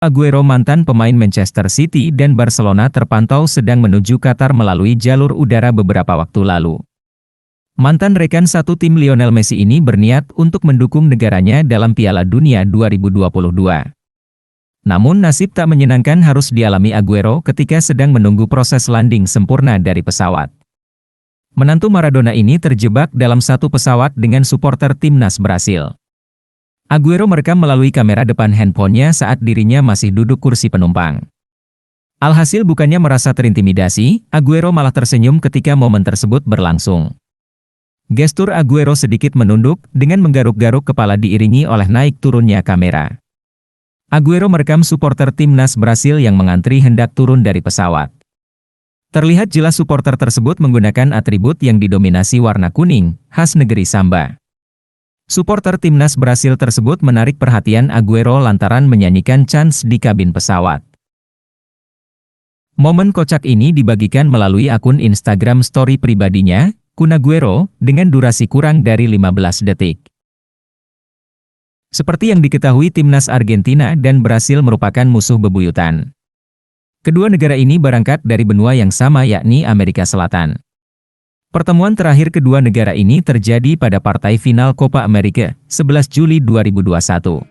Aguero, mantan pemain Manchester City dan Barcelona, terpantau sedang menuju Qatar melalui jalur udara beberapa waktu lalu. Mantan rekan satu tim Lionel Messi ini berniat untuk mendukung negaranya dalam Piala Dunia 2022. Namun nasib tak menyenangkan harus dialami Aguero ketika sedang menunggu proses landing sempurna dari pesawat. Menantu Maradona ini terjebak dalam satu pesawat dengan supporter timnas Brasil. Aguero merekam melalui kamera depan handphonenya saat dirinya masih duduk kursi penumpang. Alhasil bukannya merasa terintimidasi, Aguero malah tersenyum ketika momen tersebut berlangsung. Gestur Aguero sedikit menunduk dengan menggaruk-garuk kepala diiringi oleh naik turunnya kamera. Aguero merekam supporter timnas Brasil yang mengantri hendak turun dari pesawat. Terlihat jelas supporter tersebut menggunakan atribut yang didominasi warna kuning, khas negeri Samba. Supporter timnas Brasil tersebut menarik perhatian Aguero lantaran menyanyikan chants di kabin pesawat. Momen kocak ini dibagikan melalui akun Instagram story pribadinya, Kun Aguero, dengan durasi kurang dari 15 detik. Seperti yang diketahui, timnas Argentina dan Brasil merupakan musuh bebuyutan. Kedua negara ini berangkat dari benua yang sama, yakni Amerika Selatan. Pertemuan terakhir kedua negara ini terjadi pada partai final Copa America, 11 Juli 2021.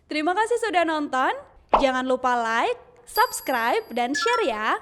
Terima kasih sudah nonton, jangan lupa like, subscribe, dan share ya!